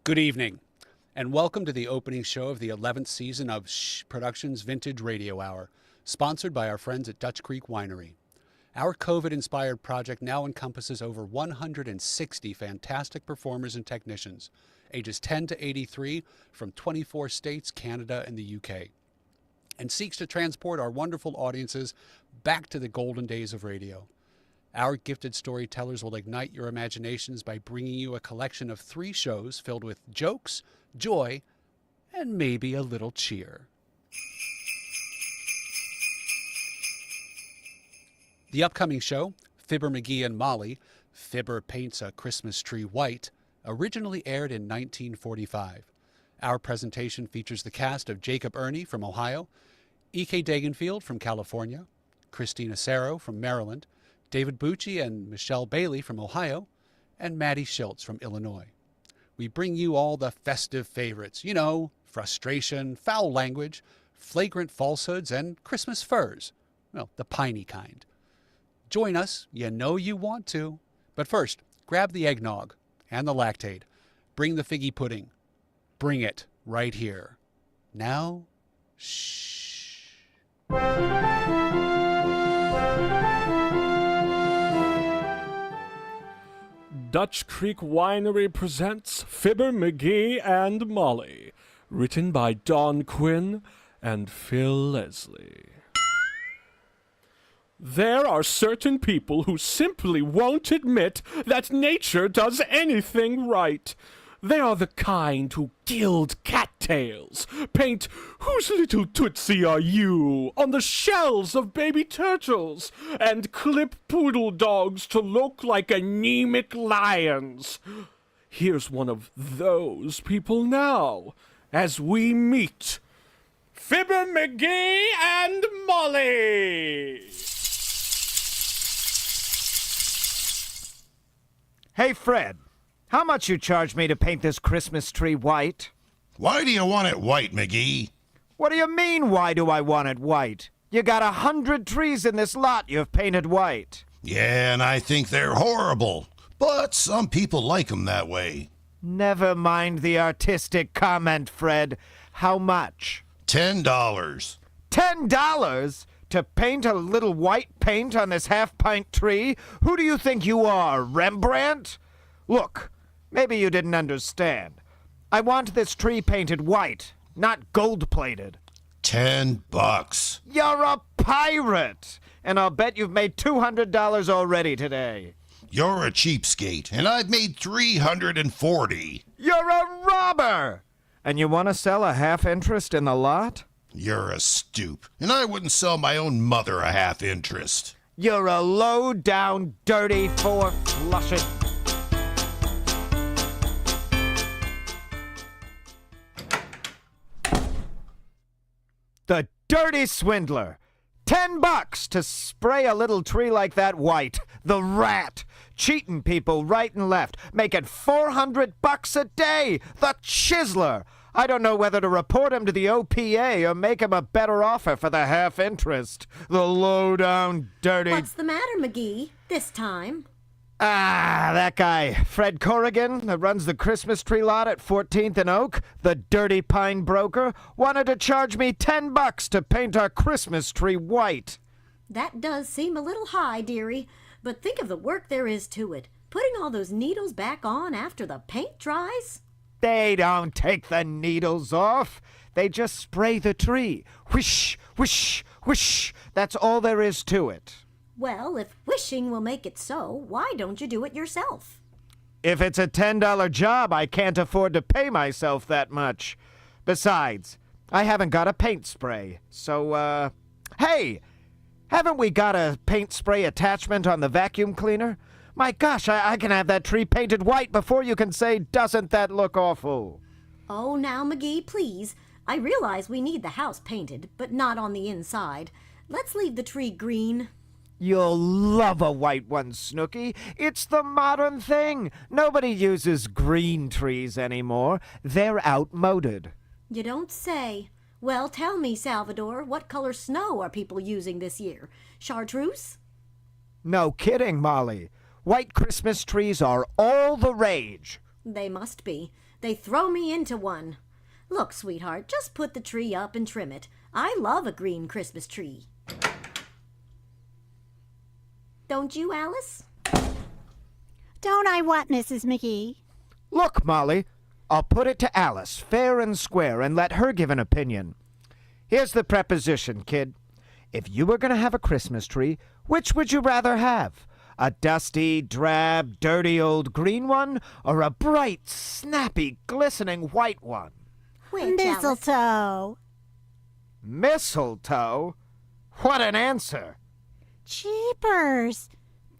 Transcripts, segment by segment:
Good evening, and welcome to the opening show of the 11th season of Shhh Productions Vintage Radio Hour, sponsored by our friends at Dutch Creek Winery. Our COVID-inspired project now encompasses over 160 fantastic performers and technicians, ages 10 to 83, from 24 states, Canada, and the UK, and seeks to transport our wonderful audiences back to the golden days of radio. Our gifted storytellers will ignite your imaginations by bringing you a collection of 3 shows filled with jokes, joy, and maybe a little cheer. The upcoming show, Fibber McGee and Molly, Fibber Paints a Christmas Tree White, originally aired in 1945. Our presentation features the cast of Jacob Erney from Ohio, E.K. Dagenfield from California, Christine Asero from Maryland, David Bucci and Michele Bailey from Ohio, and Maddy Shilts from Illinois. We bring you all the festive favorites, you know, frustration, foul language, flagrant falsehoods, and Christmas furs. Well, the piney kind. Join us, you know you want to. But first, grab the eggnog and the Lactaid. Bring the figgy pudding. Bring it right here. Now, shh. Dutch Creek Winery presents Fibber McGee and Molly, written by Don Quinn and Phil Leslie. There are certain people who simply won't admit that nature does anything right. They are the kind who gild cattails, paint "Whose little tootsie are you?" on the shells of baby turtles, and clip poodle dogs to look like anemic lions. Here's one of those people now, as we meet Fibber McGee and Molly. Hey, Fred. How much you charge me to paint this Christmas tree white? Why do you want it white, McGee? What do you mean, why do I want it white? You got 100 trees in this lot you've painted white. Yeah, and I think they're horrible. But some people like 'em that way. Never mind the artistic comment, Fred. How much? $10. $10? To paint a little white paint on this half-pint tree? Who do you think you are, Rembrandt? Look, maybe you didn't understand. I want this tree painted white, not gold-plated. $10. You're a pirate! And I'll bet you've made $200 already today. You're a cheapskate, and I've made 340. You're a robber! And you want to sell a half interest in the lot? You're a stoop, and I wouldn't sell my own mother a half interest. You're a low-down, dirty, four-flushing... The dirty swindler! $10 to spray a little tree like that white. The rat! Cheating people right and left, making $400 a day. The chiseler! I don't know whether to report him to the OPA or make him a better offer for the half interest. The low-down, dirty... What's the matter, McGee, this time? That guy, Fred Corrigan, that runs the Christmas tree lot at 14th and Oak, the dirty pine broker, wanted to charge me $10 to paint our Christmas tree white. That does seem a little high, dearie, but think of the work there is to it. Putting all those needles back on after the paint dries? They don't take the needles off. They just spray the tree. Whoosh, whoosh, whoosh. That's all there is to it. Well, if wishing will make it so, why don't you do it yourself? If it's a $10 job, I can't afford to pay myself that much. Besides, I haven't got a paint spray. So, hey, haven't we got a paint spray attachment on the vacuum cleaner? My gosh, I can have that tree painted white before you can say, doesn't that look awful? Oh, now, McGee, please. I realize we need the house painted, but not on the inside. Let's leave the tree green. You'll love a white one, Snooky. It's the modern thing. Nobody uses green trees anymore. They're outmoded. You don't say. Well, tell me, Salvador, what color snow are people using this year? Chartreuse? No kidding, Molly. White Christmas trees are all the rage. They must be. They throw me into one. Look, sweetheart, just put the tree up and trim it. I love a green Christmas tree. Don't you, Alice? Don't I what, Mrs. McGee? Look, Molly, I'll put it to Alice, fair and square, and let her give an opinion. Here's the preposition, kid. If you were going to have a Christmas tree, which would you rather have? A dusty, drab, dirty old green one, or a bright, snappy, glistening white one? Which, Alice? Mistletoe. Mistletoe? What an answer! Jeepers.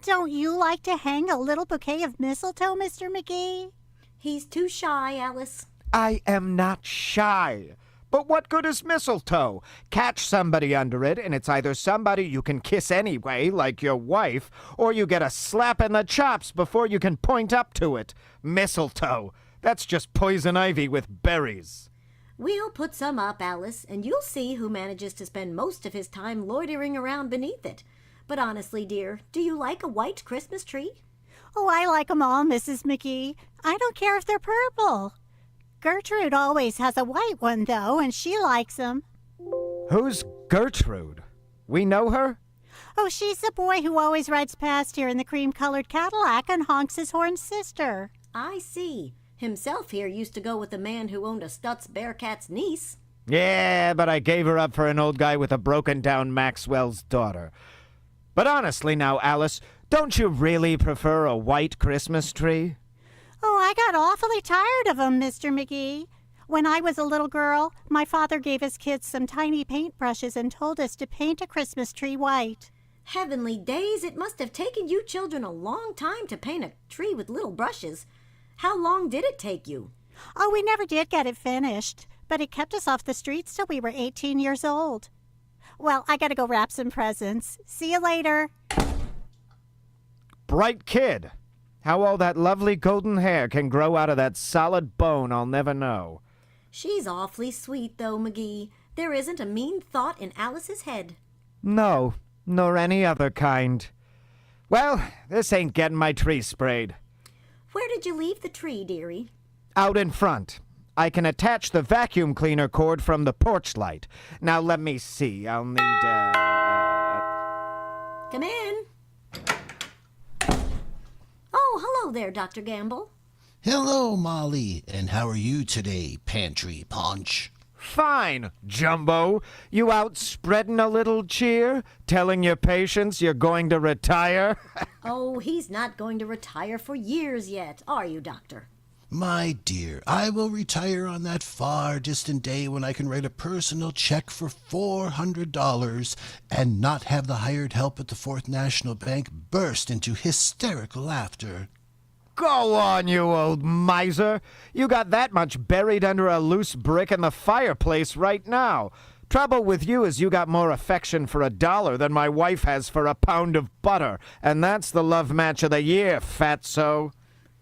Don't you like to hang a little bouquet of mistletoe, Mr. McGee? He's too shy, Alice. I am not shy. But what good is mistletoe? Catch somebody under it, and it's either somebody you can kiss anyway, like your wife, or you get a slap in the chops before you can point up to it. Mistletoe. That's just poison ivy with berries. We'll put some up, Alice, and you'll see who manages to spend most of his time loitering around beneath it. But honestly, dear, do you like a white Christmas tree? Oh, I like 'em all, Mrs. McGee. I don't care if they're purple. Gertrude always has a white one, though, and she likes 'em. Who's Gertrude? We know her? Oh, she's the boy who always rides past here in the cream-colored Cadillac and honks his horn sister. I see. Himself here used to go with the man who owned a Stutz Bearcat's niece. Yeah, but I gave her up for an old guy with a broken-down Maxwell's daughter. But honestly now, Alice, don't you really prefer a white Christmas tree? Oh, I got awfully tired of 'em, Mr. McGee. When I was a little girl, my father gave us kids some tiny paintbrushes and told us to paint a Christmas tree white. Heavenly days, it must have taken you children a long time to paint a tree with little brushes. How long did it take you? Oh, we never did get it finished, but it kept us off the streets till we were 18 years old. Well, I gotta go wrap some presents. See you later. Bright kid. How all that lovely golden hair can grow out of that solid bone, I'll never know. She's awfully sweet, though, McGee. There isn't a mean thought in Alice's head. No, nor any other kind. Well, this ain't getting my tree sprayed. Where did you leave the tree, dearie? Out in front. I can attach the vacuum cleaner cord from the porch light. Now let me see. I'll need, Come in. Oh, hello there, Dr. Gamble. Hello, Molly, and how are you today, Pantry Punch? Fine, Jumbo. You out spreading a little cheer? Telling your patients you're going to retire? Oh, he's not going to retire for years yet, are you, Doctor? My dear, I will retire on that far distant day when I can write a personal check for $400 and not have the hired help at the Fourth National Bank burst into hysterical laughter. Go on, you old miser. You got that much buried under a loose brick in the fireplace right now. Trouble with you is you got more affection for $1 than my wife has for a pound of butter, and that's the love match of the year, fatso.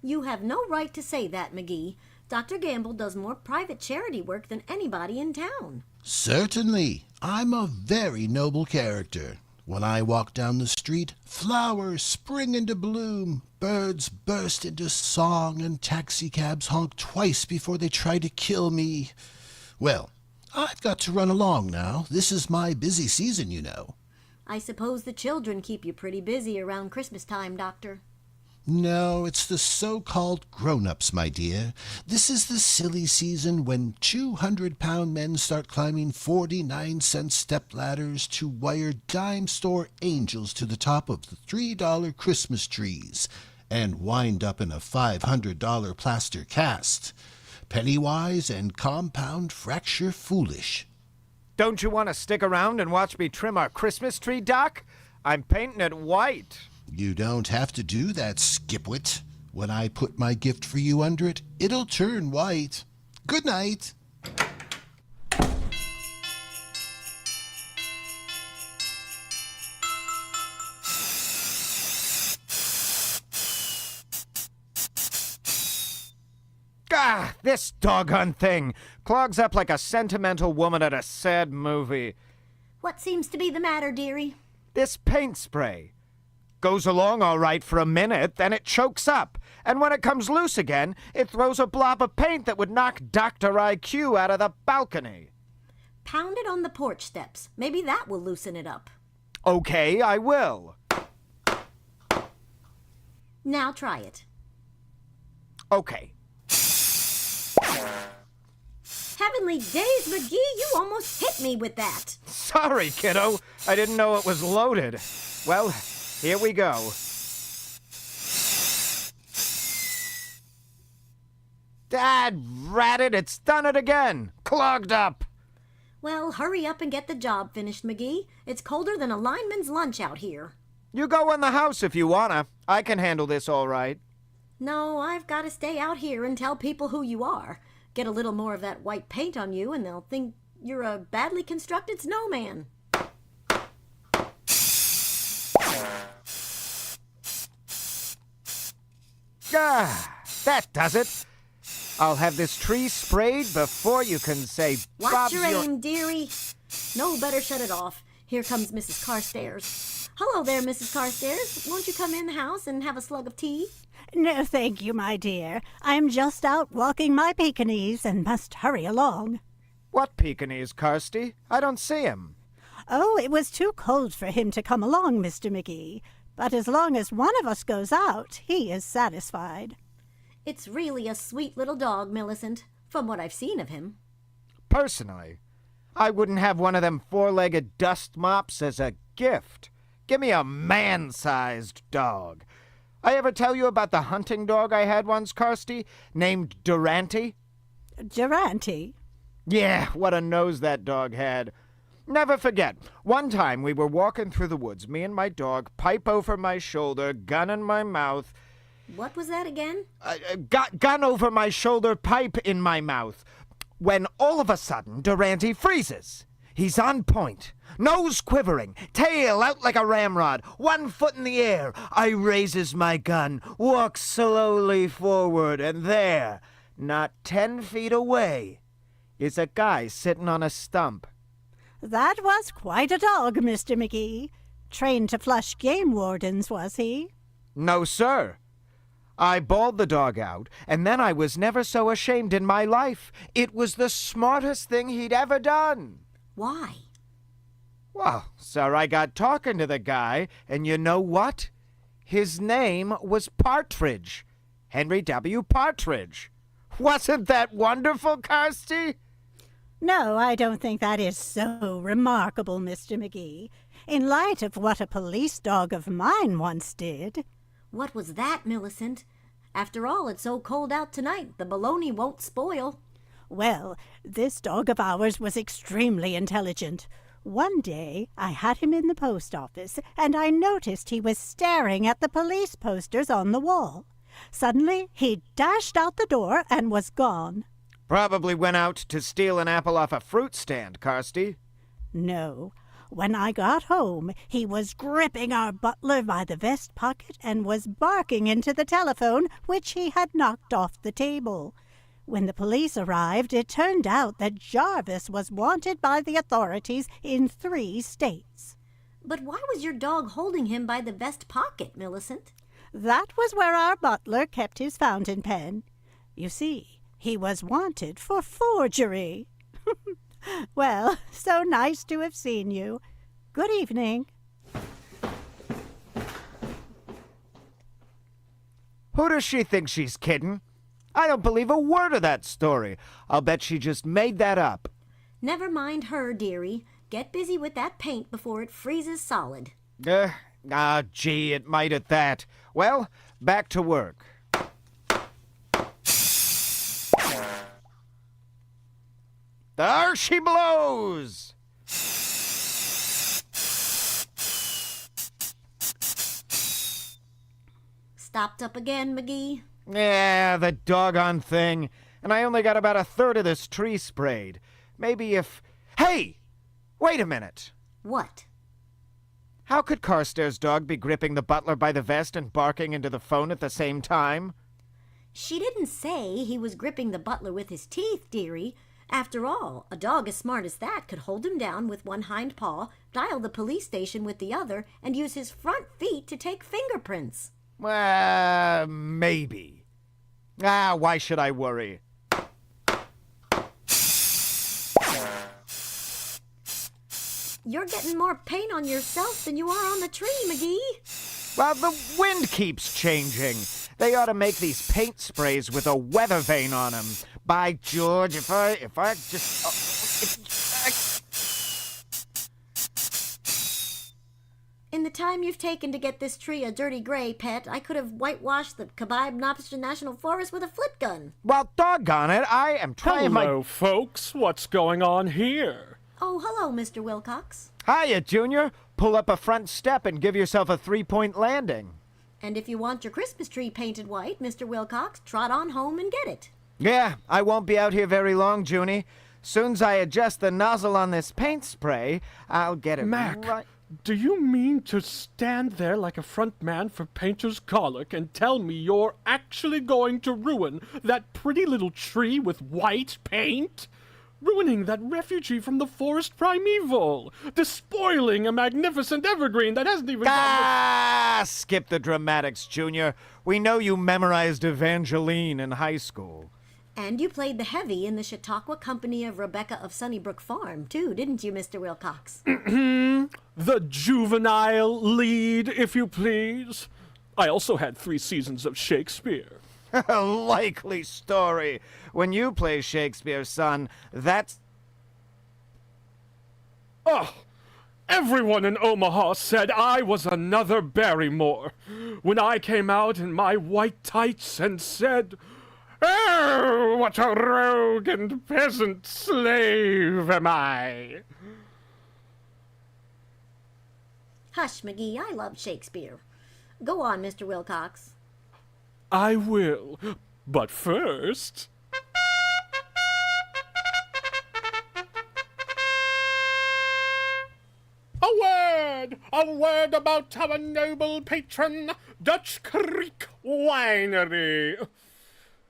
You have no right to say that, McGee. Dr. Gamble does more private charity work than anybody in town. Certainly, I'm a very noble character. When I walk down the street, flowers spring into bloom, birds burst into song, and taxicabs honk twice before they try to kill me. Well, I've got to run along now. This is my busy season, you know. I suppose the children keep you pretty busy around Christmas time, Doctor. No, it's the so-called grown-ups, my dear. This is the silly season when 200-pound men start climbing 49-cent stepladders to wire dime store angels to the top of the $3 Christmas trees and wind up in a $500 plaster cast. Pennywise and compound fracture foolish. Don't you want to stick around and watch me trim our Christmas tree, Doc? I'm painting it white. You don't have to do that, Skipwit. When I put my gift for you under it, it'll turn white. Good night. Ah, this doggone thing clogs up like a sentimental woman at a sad movie. What seems to be the matter, dearie? This paint spray goes along all right for a minute, then it chokes up. And when it comes loose again, it throws a blob of paint that would knock Dr. IQ out of the balcony. Pound it on the porch steps. Maybe that will loosen it up. Okay, I will. Now try it. Okay. Heavenly days, McGee, you almost hit me with that. Sorry, kiddo. I didn't know it was loaded. Well, here we go. Dad ratted, it's done it again. Clogged up. Well, hurry up and get the job finished, McGee. It's colder than a lineman's lunch out here. You go in the house if you wanna. I can handle this all right. No, I've got to stay out here and tell people who you are. Get a little more of that white paint on you and they'll think you're a badly constructed snowman. Ah, that does it. I'll have this tree sprayed before you can say Watch Bob's your aim, dearie. No, better shut it off. Here comes Mrs. Carstairs. Hello there, Mrs. Carstairs. Won't you come in the house and have a slug of tea? No, thank you, my dear. I'm just out walking my Pekingese and must hurry along. What Pekingese, Kirsty? I don't see him. Oh, it was too cold for him to come along, Mr. McGee. But as long as one of us goes out, he is satisfied. It's really a sweet little dog, Millicent, from what I've seen of him. Personally, I wouldn't have one of them four-legged dust mops as a gift. Give me a man-sized dog. I ever tell you about the hunting dog I had once, Kirsty, named Durante? Durante? Yeah, what a nose that dog had. Never forget, one time we were walking through the woods, me and my dog, pipe over my shoulder, gun in my mouth. What was that again? Gun over my shoulder, pipe in my mouth. When all of a sudden, Durante freezes. He's on point, nose quivering, tail out like a ramrod, 1 foot in the air. I raises my gun, walk slowly forward, and there, not 10 feet away, is a guy sitting on a stump. That was quite a dog, Mr. McGee. Trained to flush game wardens, was he? No, sir. I bawled the dog out, and then I was never so ashamed in my life. It was the smartest thing he'd ever done. Why? Well, sir, I got talking to the guy, and you know what? His name was Partridge. Henry W. Partridge. Wasn't that wonderful, Kirsty? No, I don't think that is so remarkable, Mr. McGee, in light of what a police dog of mine once did. What was that, Millicent? After all, it's so cold out tonight, the bologna won't spoil. Well, this dog of ours was extremely intelligent. One day I had him in the post office, and I noticed he was staring at the police posters on the wall. Suddenly he dashed out the door and was gone. Probably went out to steal an apple off a fruit stand, Kirsty. No. When I got home, he was gripping our butler by the vest pocket and was barking into the telephone, which he had knocked off the table. When the police arrived, it turned out that Jarvis was wanted by the authorities in 3 states. But why was your dog holding him by the vest pocket, Millicent? That was where our butler kept his fountain pen. You see, he was wanted for forgery. Well, so nice to have seen you. Good evening. Who does she think she's kidding? I don't believe a word of that story. I'll bet she just made that up. Never mind her, dearie. Get busy with that paint before it freezes solid. Gee, it might at that. Well, back to work. There she blows! Stopped up again, McGee? Yeah, the doggone thing. And I only got about a third of this tree sprayed. Maybe if... Hey! Wait a minute. What? How could Carstairs' dog be gripping the butler by the vest and barking into the phone at the same time? She didn't say he was gripping the butler with his teeth, dearie. After all, a dog as smart as that could hold him down with one hind paw, dial the police station with the other, and use his front feet to take fingerprints. Maybe. Why should I worry? You're getting more paint on yourself than you are on the tree, McGee. Well, the wind keeps changing. They ought to make these paint sprays with a weather vane on them. By George, if I just... In the time you've taken to get this tree a dirty gray, pet, I could have whitewashed the Kabaib National Forest with a flit gun. Well, doggone it, I am trying Hello, folks. What's going on here? Oh, hello, Mr. Wilcox. Hiya, Junior. Pull up a front step and give yourself a 3-point landing. And if you want your Christmas tree painted white, Mr. Wilcox, trot on home and get it. Yeah, I won't be out here very long, Junie. Soon's I adjust the nozzle on this paint spray, I'll get it Mac, right... do you mean to stand there like a front man for painter's colic and tell me you're actually going to ruin that pretty little tree with white paint? Ruining that refugee from the forest primeval, despoiling a magnificent evergreen that hasn't even Skip the dramatics, Junior. We know you memorized Evangeline in high school. And you played the heavy in the Chautauqua Company of Rebecca of Sunnybrook Farm, too, didn't you, Mr. Wilcox? The juvenile lead, if you please. I also had 3 seasons of Shakespeare. A likely story. When you play Shakespeare, son, that's... Oh, everyone in Omaha said I was another Barrymore when I came out in my white tights and said, "Oh, what a rogue and peasant slave am I!" Hush, McGee, I love Shakespeare. Go on, Mr. Wilcox. I will, but first... A word about our noble patron, Dutch Creek Winery.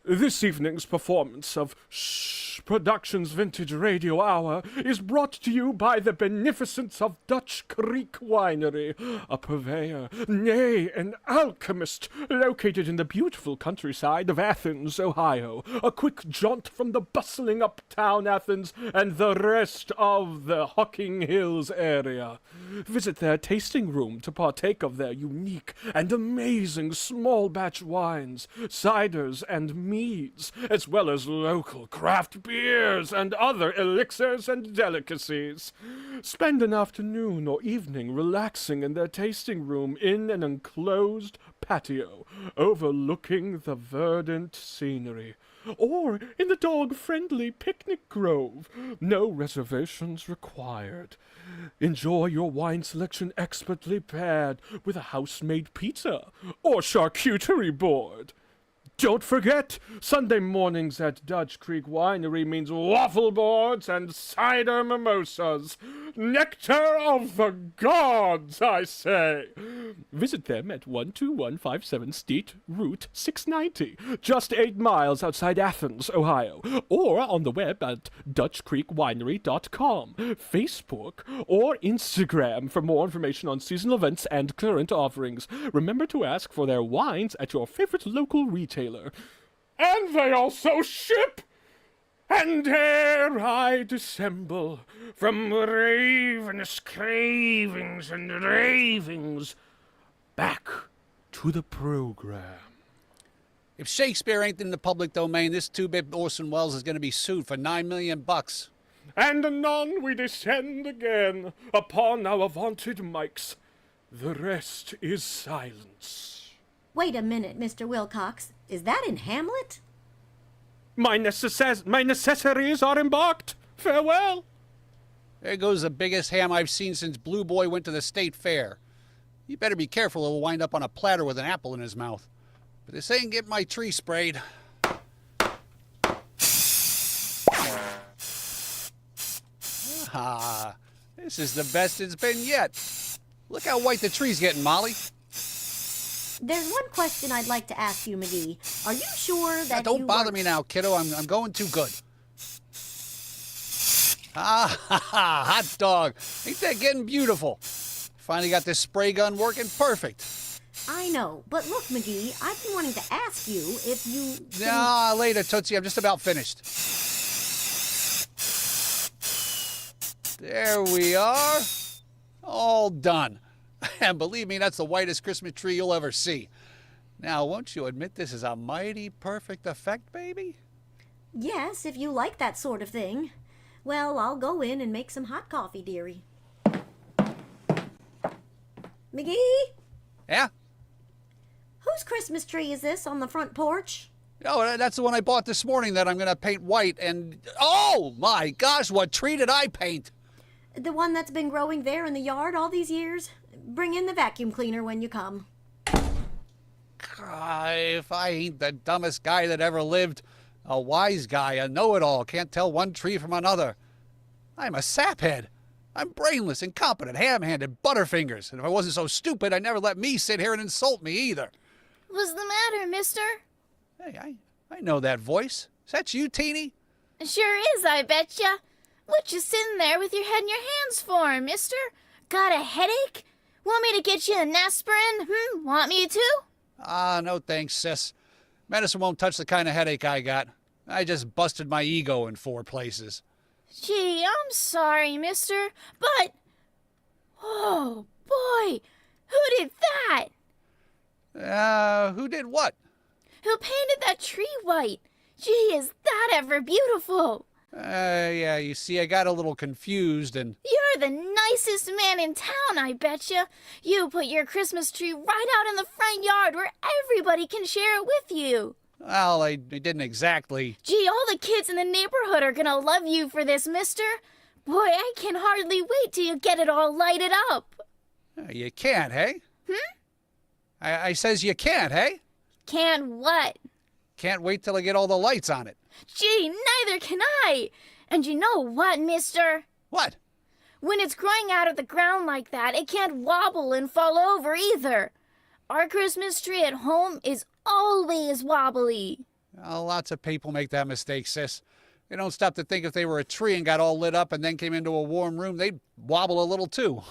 This evening's performance of Shhh Productions Vintage Radio Hour is brought to you by the beneficence of Dutch Creek Winery, a purveyor, nay, an alchemist, located in the beautiful countryside of Athens, Ohio, a quick jaunt from the bustling uptown Athens and the rest of the Hocking Hills area. Visit their tasting room to partake of their unique and amazing small batch wines, ciders, and meads, as well as local craft beers and other elixirs and delicacies. Spend an afternoon or evening relaxing in their tasting room in an enclosed patio overlooking the verdant scenery, or in the dog-friendly picnic grove. No reservations required. Enjoy your wine selection expertly paired with a house-made pizza or charcuterie board. Don't forget, Sunday mornings at Dutch Creek Winery means waffle boards and cider mimosas. Nectar of the gods, I say. Visit them at 12157 State Route 690, just 8 miles outside Athens, Ohio, or on the web at DutchCreekWinery.com, Facebook, or Instagram for more information on seasonal events and current offerings. Remember to ask for their wines at your favorite local retailer. And they also ship! And ere I dissemble from ravenous cravings and ravings, back to the program. If Shakespeare ain't in the public domain, this two-bit Orson Welles is going to be sued for $9 million. And anon we descend again upon our vaunted mics. The rest is silence. Wait a minute, Mr. Wilcox. Is that in Hamlet? My necessaries are embarked. Farewell. There goes the biggest ham I've seen since Blue Boy went to the state fair. You better be careful, or he'll wind up on a platter with an apple in his mouth. But this ain't getting my tree sprayed. Ah, this is the best it's been yet. Look how white the tree's getting, Molly. There's one question I'd like to ask you, McGee. Are you sure that Don't bother me now, kiddo. I'm going too good. Ah, ha, ha, hot dog. Ain't that getting beautiful? Finally got this spray gun working perfect. I know, but look, McGee, I've been wanting to ask you if you... Nah, later, Tootsie. I'm just about finished. There we are. All done. And believe me, that's the whitest Christmas tree you'll ever see. Now, won't you admit this is a mighty perfect effect, baby? Yes, if you like that sort of thing. Well, I'll go in and make some hot coffee, dearie. McGee? Yeah? Whose Christmas tree is this on the front porch? Oh, that's the one I bought this morning that I'm going to paint white. And, oh, my gosh, what tree did I paint? The one that's been growing there in the yard all these years? Bring in the vacuum cleaner when you come. If I ain't the dumbest guy that ever lived, a wise guy, a know-it-all, can't tell one tree from another. I'm a saphead. I'm brainless, incompetent, ham-handed, butterfingers. And if I wasn't so stupid, I'd never let me sit here and insult me either. What's the matter, mister? Hey, I know that voice. Is that you, Teeny? Sure is, I betcha. What you sitting there with your head in your hands for, mister? Got a headache? Want me to get you an aspirin? Want me to? No thanks, sis. Medicine won't touch the kind of headache I got. I just busted my ego in 4 places. Gee, I'm sorry, mister, but... Oh, boy! Who did that? Who did what? Who painted that tree white? Gee, is that ever beautiful? Yeah, you see, I got a little confused and... You're the nicest man in town, I betcha. You put your Christmas tree right out in the front yard where everybody can share it with you. Well, I didn't exactly... Gee, all the kids in the neighborhood are gonna love you for this, mister. Boy, I can hardly wait till you get it all lighted up. You can't, hey? I says you can't, hey? Can't what? Can't wait till I get all the lights on it. Gee, neither can I. And you know what, mister? What? When it's growing out of the ground like that, it can't wobble and fall over either. Our Christmas tree at home is always wobbly. Well, lots of people make that mistake, sis. They don't stop to think if they were a tree and got all lit up and then came into a warm room, they'd wobble a little too.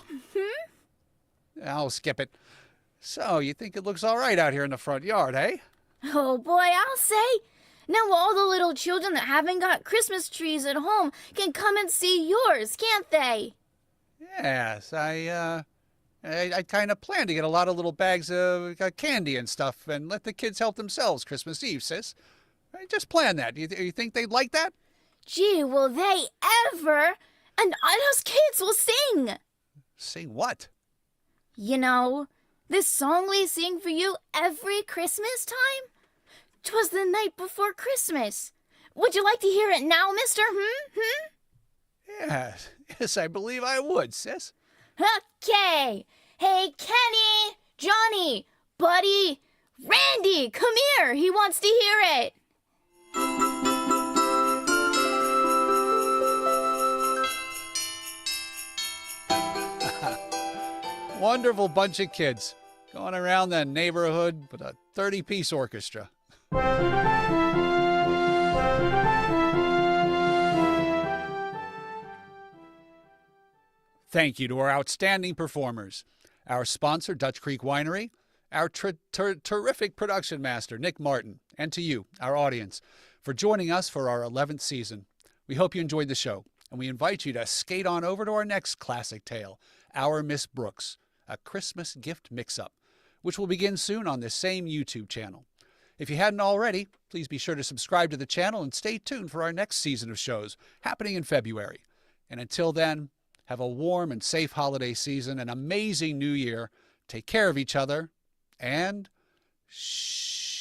I'll skip it. So, you think it looks all right out here in the front yard, eh? Oh boy, I'll say. Now all the little children that haven't got Christmas trees at home can come and see yours, can't they? Yes, I kind of planned to get a lot of little bags of candy and stuff and let the kids help themselves Christmas Eve, sis. Right, just plan that. You think they'd like that? Gee, will they ever? And us kids will sing. Sing what? You know, this song we sing for you every Christmas time? 'Twas the night before Christmas. Would you like to hear it now, mister? Yes, I believe I would, sis. Okay. Hey, Kenny, Johnny, Buddy, Randy, come here. He wants to hear it. Wonderful bunch of kids going around the neighborhood with a 30-piece orchestra. Thank you to our outstanding performers, our sponsor, Dutch Creek Winery, our terrific production master, Nick Martin, and to you, our audience, for joining us for our 11th season. We hope you enjoyed the show, and we invite you to skate on over to our next classic tale, Our Miss Brooks, a Christmas gift mix-up, which will begin soon on this same YouTube channel. If you hadn't already, please be sure to subscribe to the channel and stay tuned for our next season of shows happening in February. And until then, have a warm and safe holiday season, an amazing new year. Take care of each other, and shh.